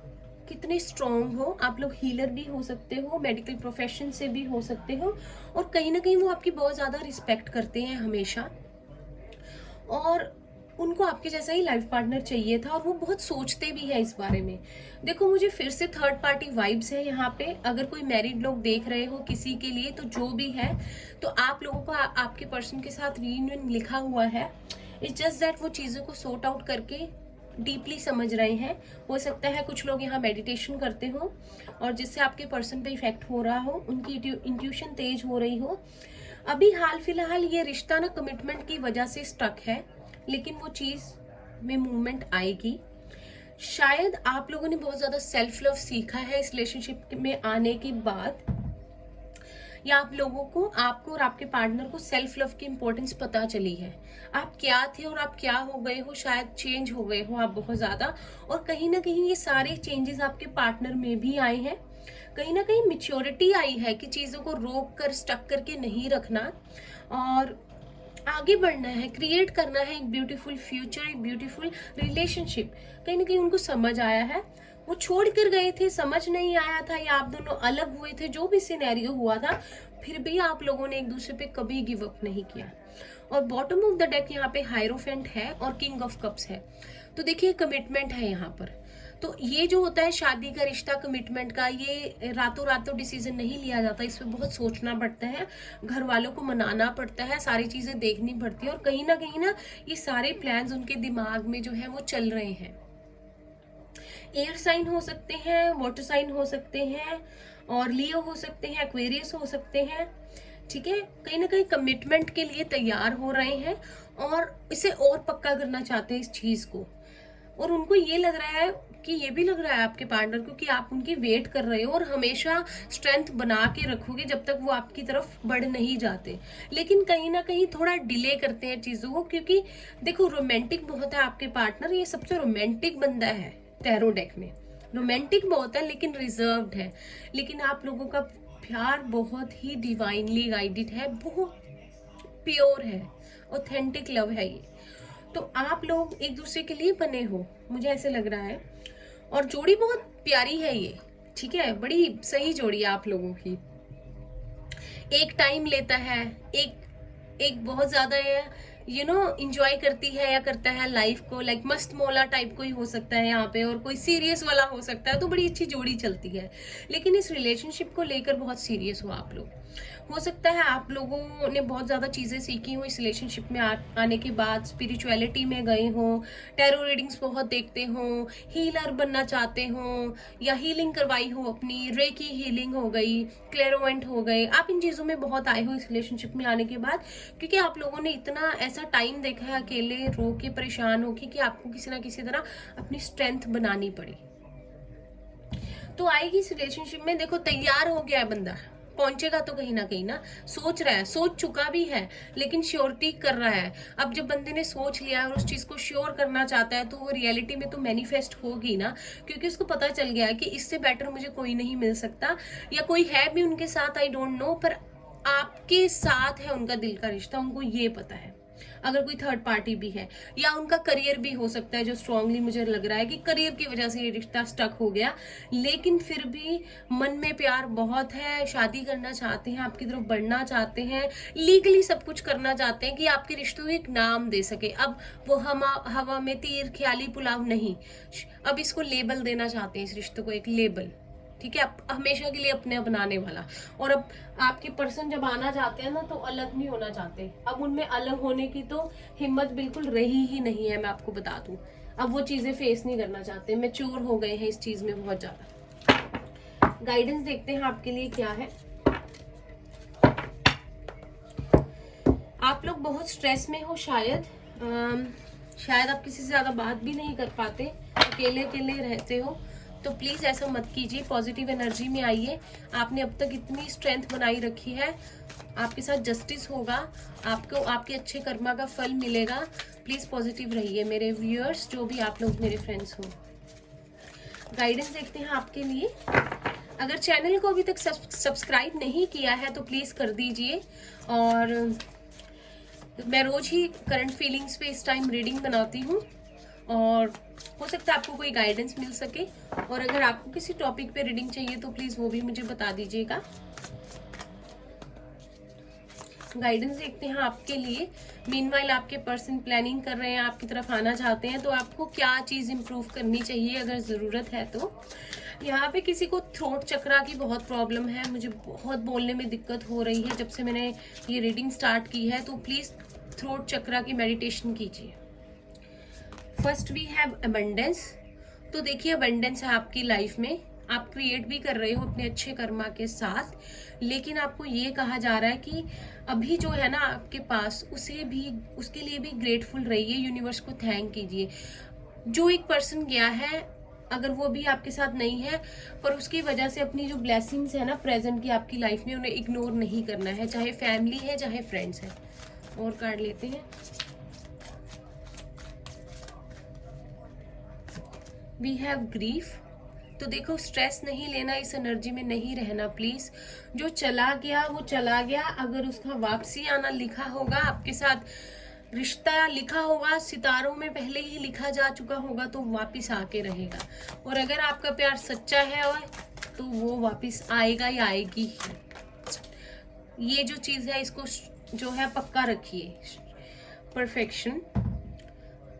A: कितने स्ट्रॉन्ग हो। आप लोग हीलर भी हो सकते हो, मेडिकल प्रोफेशन से भी हो सकते हो, और कहीं ना कहीं वो आपकी बहुत ज़्यादा रिस्पेक्ट करते हैं हमेशा, और उनको आपके जैसा ही लाइफ पार्टनर चाहिए था, और वो बहुत सोचते भी है इस बारे में। देखो, मुझे फिर से थर्ड पार्टी वाइब्स है यहाँ पे। अगर कोई मैरिड लोग देख रहे हो किसी के लिए, तो जो भी है, तो आप लोगों को आपके पर्सन के साथ रीयूनियन लिखा हुआ है। इट्स जस्ट दैट वो चीज़ों को सॉर्ट आउट करके डीपली समझ रहे हैं। हो सकता है कुछ लोग यहाँ मेडिटेशन करते हो और जिससे आपके पर्सन पे इफेक्ट हो रहा हो, उनकी इंट्यूशन तेज हो रही हो। अभी हाल फिलहाल ये रिश्ता ना कमिटमेंट की वजह से स्टक है, लेकिन वो चीज़ में मूवमेंट आएगी। शायद आप लोगों ने बहुत ज़्यादा सेल्फ लव सीखा है इस रिलेशनशिप में आने के बाद, या आप लोगों को, आपको और आपके पार्टनर को सेल्फ लव की इम्पोर्टेंस पता चली है। आप क्या थे और आप क्या हो गए हो, शायद चेंज हो गए हो आप बहुत ज़्यादा, और कहीं ना कहीं ये सारे चेंजेस आपके पार्टनर में भी आए हैं। कहीं ना कहीं मैच्योरिटी आई है कि चीज़ों को रोक कर, स्टक करके नहीं रखना और आगे बढ़ना है, क्रिएट करना है एक ब्यूटीफुल फ्यूचर, एक ब्यूटीफुल रिलेशनशिप। कहीं ना कहीं उनको समझ आया है। वो छोड़ कर गए थे, समझ नहीं आया था, या आप दोनों अलग हुए थे, जो भी सिनेरियो हुआ था, फिर भी आप लोगों ने एक दूसरे पे कभी गिव अप नहीं किया। और बॉटम ऑफ द डेक यहाँ पे हायरोफेंट है और किंग ऑफ कप्स है। तो देखिए, कमिटमेंट है यहाँ पर। तो ये जो होता है शादी का रिश्ता, कमिटमेंट का, ये रातों रातों डिसीजन नहीं लिया जाता। इस पर बहुत सोचना पड़ता है, घर वालों को मनाना पड़ता है, सारी चीजें देखनी पड़ती है, और कहीं ना ये सारे प्लान्स उनके दिमाग में जो है वो चल रहे हैं। एयर साइन हो सकते हैं, वाटर साइन हो सकते हैं, और लियो हो सकते हैं, एक्वेरियस हो सकते हैं। ठीक है, कहीं ना कहीं कमिटमेंट के लिए तैयार हो रहे हैं और इसे और पक्का करना चाहते हैं इस चीज को। और उनको ये लग रहा है कि ये भी लग रहा है आपके पार्टनर को कि आप उनकी वेट कर रहे हो और हमेशा स्ट्रेंथ बना के रखोगे जब तक वो आपकी तरफ बढ़ नहीं जाते। लेकिन कहीं ना कहीं थोड़ा डिले करते हैं चीजों को, क्योंकि देखो, रोमांटिक बहुत है आपके पार्टनर। ये सबसे रोमांटिक बंदा है टैरो डेक में। रोमांटिक बहुत है लेकिन रिजर्व्ड है। लेकिन आप लोगों का प्यार बहुत ही डिवाइनली गाइडेड है, बहुत प्योर है, ऑथेंटिक लव है ये। तो आप लोग एक दूसरे के लिए बने हो, मुझे ऐसे लग रहा है। और जोड़ी बहुत प्यारी है ये, ठीक है, बड़ी सही जोड़ी है आप लोगों की। एक टाइम लेता है, एक बहुत ज्यादा इंजॉय करती है या करता है लाइफ को, लाइक मस्त मौला टाइप कोई हो सकता है यहाँ पे, और कोई सीरियस वाला हो सकता है। तो बड़ी अच्छी जोड़ी चलती है, लेकिन इस रिलेशनशिप को लेकर बहुत सीरियस हो आप लोग। हो सकता है आप लोगों ने बहुत ज़्यादा चीज़ें सीखी हो इस रिलेशनशिप में आने के बाद, स्पिरिचुअलिटी में गए हो, टैरो रीडिंग्स बहुत देखते हो, हीलर बनना चाहते हो, या हीलिंग करवाई हो अपनी, रेकी हीलिंग हो गई, क्लेरोवेंट हो गए। आप इन चीज़ों में बहुत आए हो इस रिलेशनशिप में आने के बाद, क्योंकि आप लोगों ने इतना ऐसा टाइम देखा है अकेले रो के परेशान होके कि आपको किसी ना किसी तरह अपनी स्ट्रेंथ बनानी पड़ी। तो आएगी इस रिलेशनशिप में। देखो, तैयार हो गया है बंदा, पहुंचेगा तो कहीं ना सोच रहा है, सोच चुका भी है, लेकिन श्योरिटी कर रहा है। अब जब बंदे ने सोच लिया और उस चीज को श्योर करना चाहता है, तो वो रियलिटी में तो मैनिफेस्ट होगी ना, क्योंकि उसको पता चल गया है कि इससे बेटर मुझे कोई नहीं मिल सकता, या कोई है भी उनके साथ, आई डोंट नो, पर आपके साथ है उनका दिल का रिश्ता, उनको ये पता है। अगर कोई थर्ड पार्टी भी है, या उनका करियर भी हो सकता है, जो स्ट्रांगली मुझे लग रहा है कि करियर की वजह से ये रिश्ता स्टक हो गया, लेकिन फिर भी मन में प्यार बहुत है, शादी करना चाहते हैं, आपकी तरफ बढ़ना चाहते हैं, लीगली सब कुछ करना चाहते हैं कि आपके रिश्तों को एक नाम दे सके। अब वो हवा में तीर ख्याली पुलाव नहीं, अब इसको लेबल देना चाहते हैं, इस रिश्ते को एक लेबल, ठीक है, हमेशा के लिए अपने बनाने वाला। और अब आपके पर्सन जब आना चाहते हैं ना, तो अलग नहीं होना चाहते। अब उनमें अलग होने की तो हिम्मत बिल्कुल रही ही नहीं है, मैं आपको बता दूं। अब वो चीजें फेस नहीं करना चाहते, मैच्योर हो गए हैं इस चीज में बहुत ज्यादा। गाइडेंस देखते हैं आपके लिए क्या है। आप लोग बहुत स्ट्रेस में हो शायद, शायद आप किसी से ज्यादा बात भी नहीं कर पाते, अकेले अकेले रहते हो, तो प्लीज ऐसा मत कीजिए, पॉजिटिव एनर्जी में आइए। आपने अब तक इतनी स्ट्रेंथ बनाई रखी है, आपके साथ जस्टिस होगा, आपको आपके अच्छे कर्मा का फल मिलेगा। प्लीज पॉजिटिव रहिए मेरे व्यूअर्स, जो भी आप लोग मेरे फ्रेंड्स हो। गाइडेंस देखते हैं आपके लिए। अगर चैनल को अभी तक सब्सक्राइब नहीं किया है तो प्लीज कर दीजिए। और मैं रोज ही करंट फीलिंग्स पे इस टाइम रीडिंग बनाती हूँ, और हो सकता है आपको कोई गाइडेंस मिल सके। और अगर आपको किसी टॉपिक पे रीडिंग चाहिए तो प्लीज वो भी मुझे बता दीजिएगा। गाइडेंस देखते हैं आपके लिए। मीनवाइल आपके पर्सन प्लानिंग कर रहे हैं, आपकी तरफ आना चाहते हैं, तो आपको क्या चीज इंप्रूव करनी चाहिए अगर जरूरत है तो। यहाँ पे किसी को थ्रोट चक्रा की बहुत प्रॉब्लम है, मुझे बहुत बोलने में दिक्कत हो रही है जब से मैंने ये रीडिंग स्टार्ट की है, तो प्लीज थ्रोट चक्रा की मेडिटेशन कीजिए। First we have abundance. तो देखिए अबंडेंस है आपकी लाइफ में, आप क्रिएट भी कर रहे हो अपने अच्छे कर्मा के साथ, लेकिन आपको ये कहा जा रहा है कि अभी जो है ना आपके पास, उसे भी, उसके लिए भी ग्रेटफुल रहिए, यूनिवर्स को थैंक कीजिए। जो एक पर्सन गया है, अगर वो भी आपके साथ नहीं है, पर उसकी वजह से अपनी जो ब्लेसिंग्स है ना प्रेजेंट की आपकी लाइफ में, उन्हें इग्नोर नहीं करना है, चाहे फैमिली है चाहे फ्रेंड्स है। और कार्ड लेते हैं। We have grief. तो देखो स्ट्रेस नहीं लेना, इस एनर्जी में नहीं रहना प्लीज। जो चला गया वो चला गया, अगर उसका वापसी आना लिखा होगा, आपके साथ रिश्ता लिखा होगा, सितारों में पहले ही लिखा जा चुका होगा, तो वापस आके रहेगा। और अगर आपका प्यार सच्चा है और तो वो वापस आएगा ही आएगी ही। ये जो चीज है इसको जो है पक्का रखिए, परफेक्शन।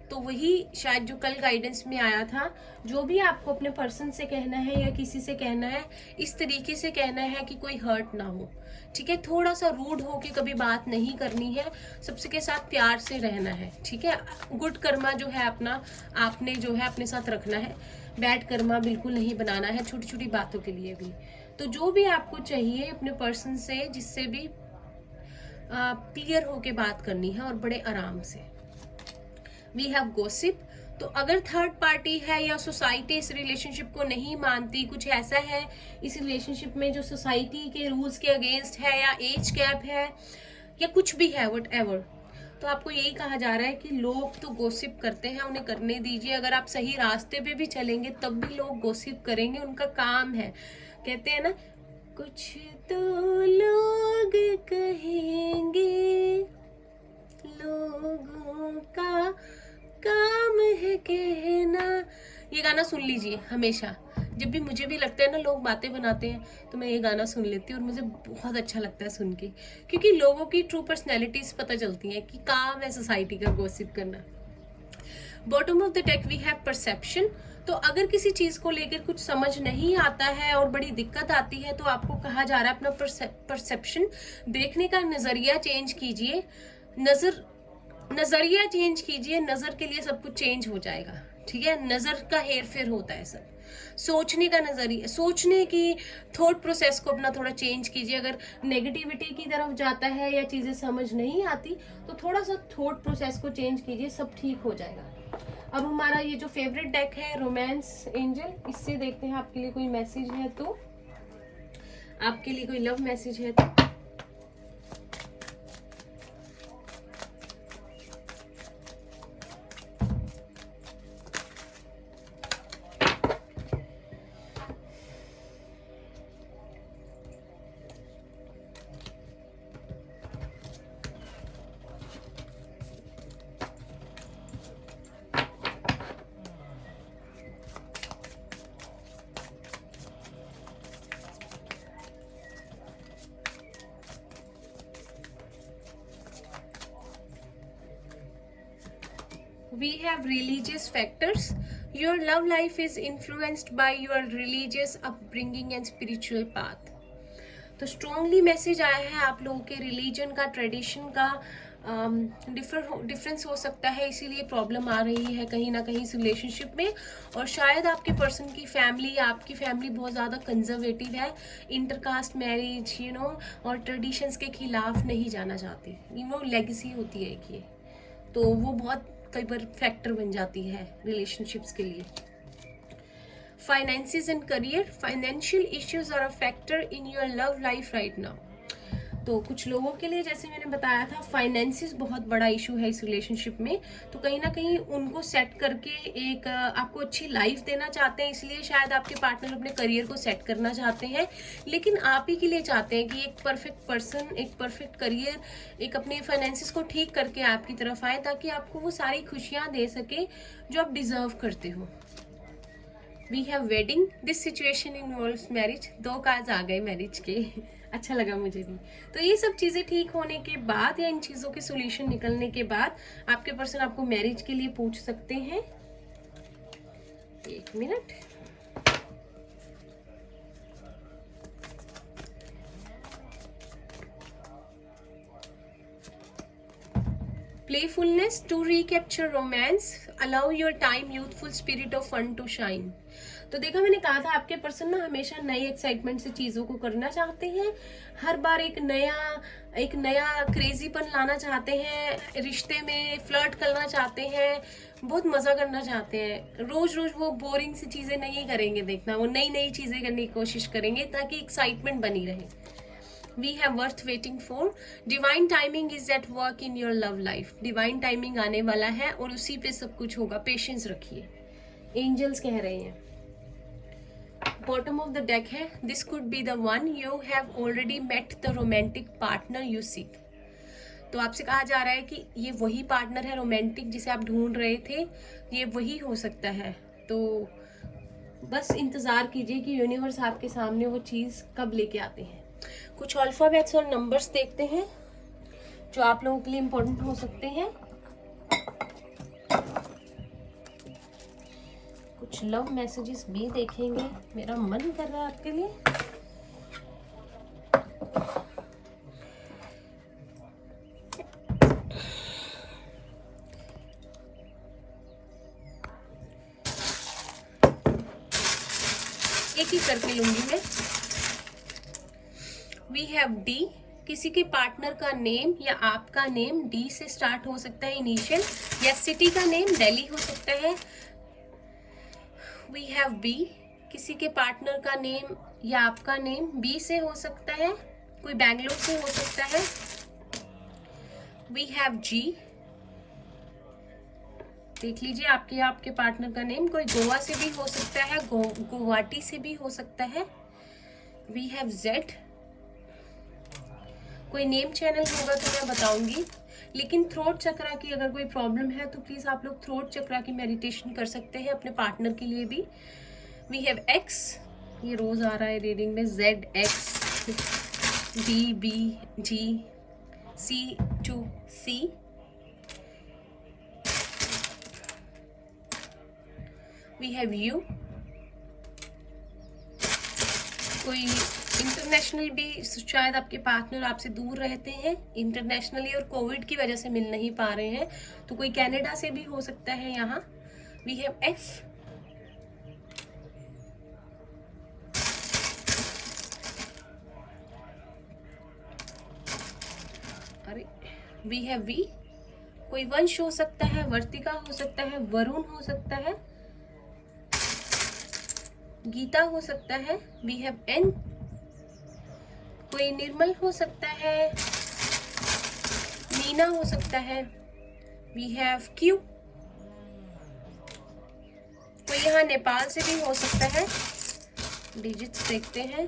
A: तो वही शायद जो कल गाइडेंस में आया था, जो भी आपको अपने पर्सन से कहना है या किसी से कहना है, इस तरीके से कहना है कि कोई हर्ट ना हो, ठीक है। थोड़ा सा रूड होके कभी बात नहीं करनी है, सबसे के साथ प्यार से रहना है, ठीक है। गुड कर्मा जो है अपना, आपने जो है अपने साथ रखना है, बैड कर्मा बिल्कुल नहीं बनाना है, छोटी छोटी बातों के लिए भी। तो जो भी आपको चाहिए अपने पर्सन से, जिससे भी क्लियर होके बात करनी है और बड़े आराम से। We have gossip. तो अगर थर्ड पार्टी है या सोसाइटी इस रिलेशनशिप को नहीं मानती, कुछ ऐसा है इस रिलेशनशिप में जो सोसाइटी के रूल्स के अगेंस्ट है, या एज गैप है, या कुछ भी है, वट एवर, तो आपको यही कहा जा रहा है कि लोग तो गॉसिप करते हैं, उन्हें करने दीजिए। अगर आप सही रास्ते पे भी चलेंगे तब भी लोग गॉसिप करेंगे, उनका काम है। कहते हैं ना, कुछ तो लोग कहेंगे, लोगों का काम है कहना। ये गाना सुन लीजिए हमेशा, जब भी मुझे भी लगता है ना लोग बातें बनाते हैं, तो मैं ये गाना सुन लेती हूँ और मुझे बहुत अच्छा लगता है सुन के, क्योंकि लोगों की ट्रू पर्सनैलिटीज पता चलती हैं कि काम है सोसाइटी का गॉसिप करना। Bottom of the deck we have perception. तो अगर किसी चीज को लेकर कुछ समझ नहीं आता है और बड़ी दिक्कत आती है, तो आपको कहा जा रहा है अपना परसेप्शन, देखने का नजरिया चेंज कीजिए। नजरिया चेंज कीजिए, नजर के लिए सब कुछ चेंज हो जाएगा, ठीक है। नजर का हेर फेर होता है सब। सोचने का नजरिया, सोचने की थॉट प्रोसेस को अपना थोड़ा चेंज कीजिए। अगर नेगेटिविटी की तरफ जाता है या चीजें समझ नहीं आती, तो थोड़ा सा थॉट प्रोसेस को चेंज कीजिए, सब ठीक हो जाएगा। अब हमारा ये जो फेवरेट डेक है रोमांस एंजल, इससे देखते हैं आपके लिए कोई मैसेज है तो, आपके लिए कोई लव मैसेज है तो। We have religious factors. Your love life is influenced by your religious upbringing and spiritual path. तो स्ट्रॉन्गली मैसेज आया है आप लोगों के रिलीजन का, ट्रेडिशन का डिफरेंस हो सकता है, इसीलिए प्रॉब्लम आ रही है कहीं ना कहीं इस रिलेशनशिप में। और शायद आपके पर्सन की फैमिली या आपकी फैमिली बहुत ज़्यादा कंजर्वेटिव है, इंटरकास्ट मैरिज और ट्रेडिशंस के खिलाफ नहीं जाना चाहती। लेगेसी होती है कि तो वो बहुत कई बार फैक्टर बन जाती है रिलेशनशिप्स के लिए। Finances and career, financial issues are a factor in your love life right now. तो कुछ लोगों के लिए जैसे मैंने बताया था फाइनेंसिस बहुत बड़ा इशू है इस रिलेशनशिप में, तो कहीं ना कहीं उनको सेट करके एक आपको अच्छी लाइफ देना चाहते हैं, इसलिए शायद आपके पार्टनर अपने करियर को सेट करना चाहते हैं, लेकिन आप ही के लिए चाहते हैं कि एक परफेक्ट पर्सन, एक परफेक्ट करियर, एक अपने फाइनेंसिस को ठीक करके आपकी तरफ आए, ताकि आपको वो सारी खुशियाँ दे सके जो आप डिजर्व करते हो। We have wedding, this situation involves marriage, 2 cards आ गए मैरिज के। अच्छा लगा मुझे भी। तो ये सब चीज़ें ठीक होने के बाद या इन चीज़ों के सॉल्यूशन निकलने के बाद आपके पर्सन आपको मैरिज के लिए पूछ सकते हैं। 1 minute. Playfulness to recapture romance, allow your time, youthful spirit of fun to shine. तो देखा, मैंने कहा था आपके पर्सन ना हमेशा नई एक्साइटमेंट से चीज़ों को करना चाहते हैं, हर बार एक नया क्रेजीपन लाना चाहते हैं, रिश्ते में फ्लर्ट करना चाहते हैं, बहुत मज़ा करना चाहते हैं। रोज रोज वो बोरिंग सी चीज़ें नहीं करेंगे, देखना वो नई नई चीज़ें करने की कोशिश करेंगे ताकि एक्साइटमेंट बनी रहे। We have worth waiting for, divine timing is at work in your love life. Divine timing आने वाला है और उसी पे सब कुछ होगा, पेशेंस रखिए, एंजल्स कह रहे हैं। बॉटम ऑफ द डेक है, this could be the one, you have already met the romantic partner you seek. तो आपसे कहा जा रहा है कि ये वही पार्टनर है रोमांटिक जिसे आप ढूंढ रहे थे, ये वही हो सकता है। तो बस इंतज़ार कीजिए कि यूनिवर्स आपके सामने वो चीज़ कब लेके आते हैं। कुछ अल्फ़ाबेट्स और नंबर्स देखते हैं जो आप लोगों के लिए इम्पोर्टेंट हो सकते हैं। कुछ लव मैसेजेस भी देखेंगे, मेरा मन कर रहा है आपके लिए। एक ही करके लूंगी मैं। वी हैव डी, किसी के पार्टनर का नेम या आपका नेम डी से स्टार्ट हो सकता है इनिशियल, या सिटी का नेम दिल्ली हो सकता है। वी हैव बी, किसी के पार्टनर का नेम या आपका नेम बी से हो सकता है, कोई बैंगलोर से हो सकता है। वी हैव जी, देख लीजिए आपके पार्टनर का नेम कोई गोवा से भी हो सकता है, गुवाहाटी से भी हो सकता है। वी हैव जेड, कोई नेम चैनल होगा तो मैं बताऊंगी, लेकिन थ्रोट चक्रा की अगर कोई प्रॉब्लम है तो प्लीज आप लोग थ्रोट चक्रा की मेडिटेशन कर सकते हैं अपने पार्टनर के लिए भी। वी हैव एक्स, ये रोज आ रहा है रीडिंग में, Z X, D B G, C to C. We have you, कोई इंटरनेशनल भी, शायद आपके पार्टनर आपसे दूर रहते हैं इंटरनेशनली और कोविड की वजह से मिल नहीं पा रहे हैं, तो कोई कनाडा से भी हो सकता है यहाँ। वी हैव एफ, अरे वी हैव वी, कोई वंश हो सकता है, वर्तिका हो सकता है, वरुण हो सकता है, गीता हो सकता है। वी हैव एन, कोई निर्मल हो सकता है, मीना हो सकता है। वी हैव क्यू, कोई यहाँ नेपाल से भी हो सकता है, डिजिट्स देखते हैं।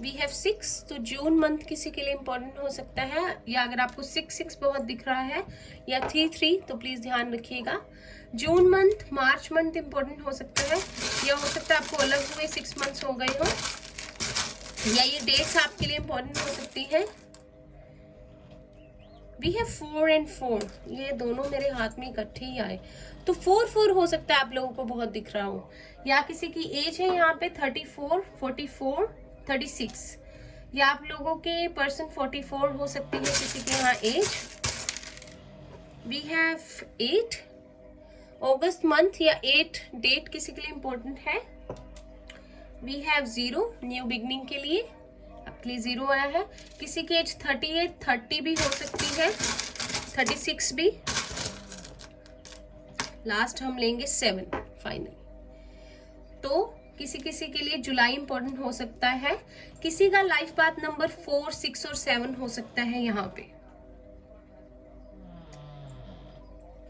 A: वी हैव 6, तो जून मंथ किसी के लिए इंपॉर्टेंट हो सकता है, या अगर आपको 6 बहुत दिख रहा है या 3 तो प्लीज ध्यान रखिएगा। June month, March month important हो सकता है, या हो सकता है आपको अलग हुए 6 मंथ्स हो गए हो, या ये डेट्स आपके लिए इंपॉर्टेंट हो सकती है। वी हैव 4 and 4, ये दोनों मेरे हाथ में इकट्ठे ही आए, तो 4 हो सकता है आप लोगों को बहुत दिख रहा हो, या किसी की एज है यहाँ पे 34, 44, 36, या आप लोगों के पर्सन 44 हो सकती है किसी के यहाँ एज। वी हैव 8, अगस्त मंथ या 8 डेट किसी के लिए इंपॉर्टेंट है। वी हैव 0, न्यू बिगनिंग के लिए आपके लिए 0 आया है। किसी की एज 38, 30 भी हो सकती है, 36 भी। लास्ट हम लेंगे 7 फाइनल। तो किसी किसी के लिए जुलाई इंपॉर्टेंट हो सकता है, किसी का लाइफ पाथ नंबर 4, 6 और 7 हो सकता है यहाँ पे।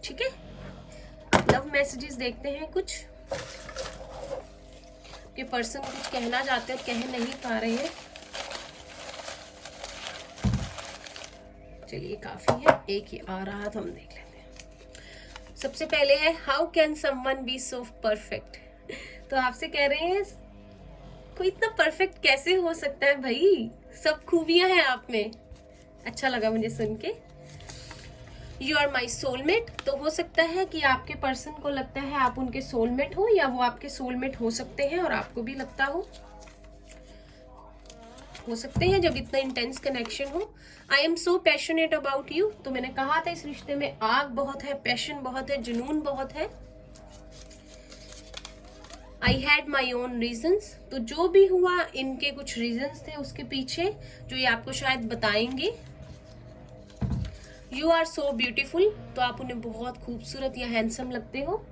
A: ठीक है, लव मैसेजेस देखते हैं कुछ कि पर्सन कुछ कहना चाहते हैं, कह नहीं पा रहे हैं। चलिए काफी है, एक ही आ रहा था, हम देख लेते हैं। सबसे पहले है how can someone be so perfect. तो आपसे कह रहे हैं कोई इतना परफेक्ट कैसे हो सकता है भाई, सब खूबियां हैं आप में। अच्छा लगा मुझे सुन के। यू आर माई सोलमेट, तो हो सकता है कि आपके पर्सन को लगता है आप उनके सोलमेट हो, या वो आपके सोलमेट हो सकते हैं और आपको भी लगता हो सकते हैं जब इतना इंटेंस कनेक्शन हो। आई am so passionate about you, तो मैंने कहा था इस रिश्ते में आग बहुत है, पैशन बहुत है, जुनून बहुत है। I had my own reasons, तो जो भी हुआ इनके कुछ रीजन्स थे उसके पीछे, जो ये आपको शायद बताएंगे। यू आर सो ब्यूटिफुल, तो आप उन्हें बहुत खूबसूरत या हैंडसम लगते हो।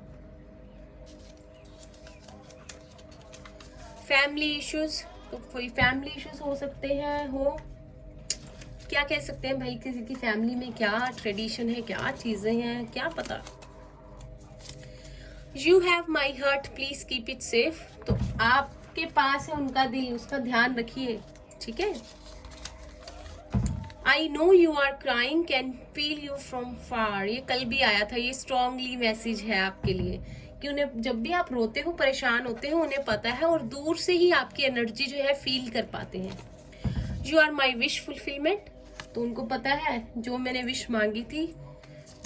A: फैमिली इश्यूज, तो कोई फैमिली इश्यूज हो सकते हैं, हो क्या कह सकते हैं भाई, किसी की फैमिली में क्या ट्रेडिशन है, क्या चीजें हैं, क्या पता। You have my heart, please keep it safe, तो आपके पास है उनका दिल, उसका ध्यान रखिए। ठीक है। I know you are crying, can feel you from far, ये कल भी आया था, ये स्ट्रॉन्गली मैसेज है आपके लिए कि उन्हें जब भी आप रोते हो, परेशान होते हो, उन्हें पता है और दूर से ही आपकी एनर्जी जो है फील कर पाते हैं। You are my wish fulfilment, तो उनको पता है जो मैंने विश मांगी थी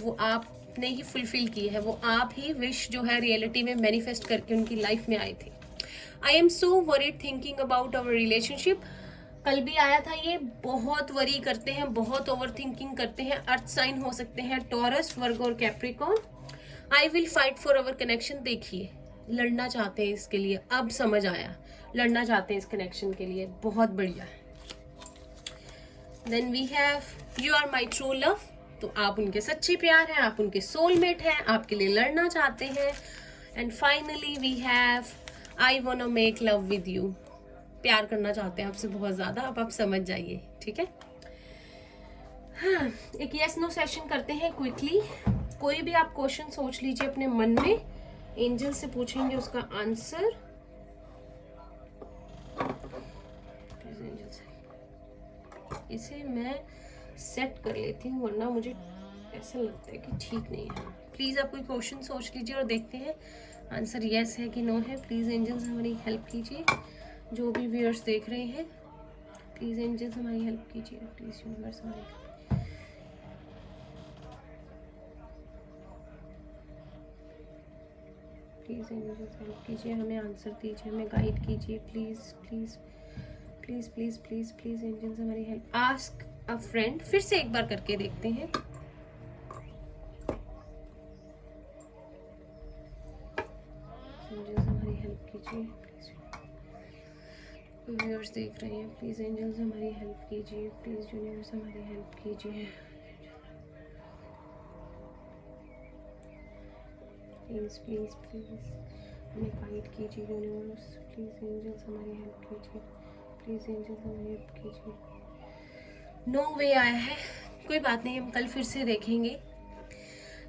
A: वो आपने ही फुलफिल की है, वो आप ही विश जो है रियलिटी में मैनिफेस्ट करके उनकी लाइफ में आए थे। I am so worried thinking about our relationship, कल भी आया था, ये बहुत वरी करते हैं, बहुत ओवर थिंकिंग करते हैं। अर्थ साइन हो सकते हैं टॉरस, वर्ग और Capricorn. I will fight for our connection, देखिए लड़ना चाहते हैं इसके लिए, अब समझ आया, लड़ना चाहते हैं इस कनेक्शन के लिए, बहुत बढ़िया। Then we have you are my true love, तो आप उनके सच्चे प्यार हैं, आप उनके सोलमेट हैं, आपके लिए लड़ना चाहते हैं। And finally we have I want to make love with you, प्यार करना चाहते हैं आपसे बहुत ज्यादा, अब आप समझ जाइए। ठीक है। हाँ, एक यस नो सेशन करते हैं क्विकली। कोई भी आप क्वेश्चन सोच लीजिए अपने मन में, एंजल से पूछेंगे उसका आंसर। इसे मैं सेट कर लेती हूँ, वरना मुझे ऐसा लगता है कि ठीक नहीं है। प्लीज आप कोई क्वेश्चन सोच लीजिए और देखते हैं आंसर यस है कि नो है। प्लीज एंजल्स हमारी हेल्प कीजिए, जो भी व्यूअर्स देख रहे हैं प्लीज एंजल्स हमारी हेल्प कीजिए, प्लीज यूनिवर्स हमारी प्लीज एंजल्स हेल्प कीजिए, हमें आंसर दीजिए, हमें गाइड कीजिए, please please please please please please angels हमारी हेल्प। आस्क अ फ्रेंड, फिर से एक बार करके देखते हैं। एंजल्स हमारी हेल्प कीजिए, व्यूअर्स देख रहे हैं, प्लीज एंजल्स हमारी हेल्प कीजिए, प्लीज यूनिवर्स हमारी हेल्प कीजिए, प्लीज प्लीज प्लीज हमें गाइड कीजिए यूनिवर्स, प्लीज एंजल्स हमारी हेल्प कीजिए, प्लीज एंजल्स हमारी हेल्प कीजिए। नो वे आया है, कोई बात नहीं, हम कल फिर से देखेंगे।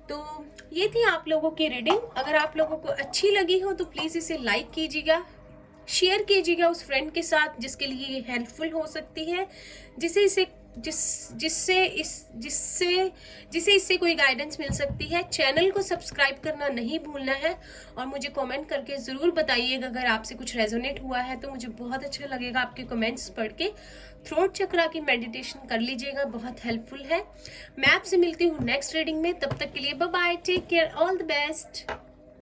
A: तो ये थी आप लोगों की रीडिंग। अगर आप लोगों को अच्छी लगी हो तो प्लीज इसे लाइक कीजिएगा, शेयर कीजिएगा उस फ्रेंड के साथ जिसके लिए ये हेल्पफुल हो सकती है, जिससे इससे कोई गाइडेंस मिल सकती है। चैनल को सब्सक्राइब करना नहीं भूलना है और मुझे कमेंट करके ज़रूर बताइएगा अगर आपसे कुछ रेजोनेट हुआ है, तो मुझे बहुत अच्छा लगेगा आपके कमेंट्स पढ़ के। थ्रोट चक्रा की मेडिटेशन कर लीजिएगा, बहुत हेल्पफुल है। मैं आपसे मिलती हूँ नेक्स्ट रीडिंग में, तब तक के लिए bye bye, take care, all the best.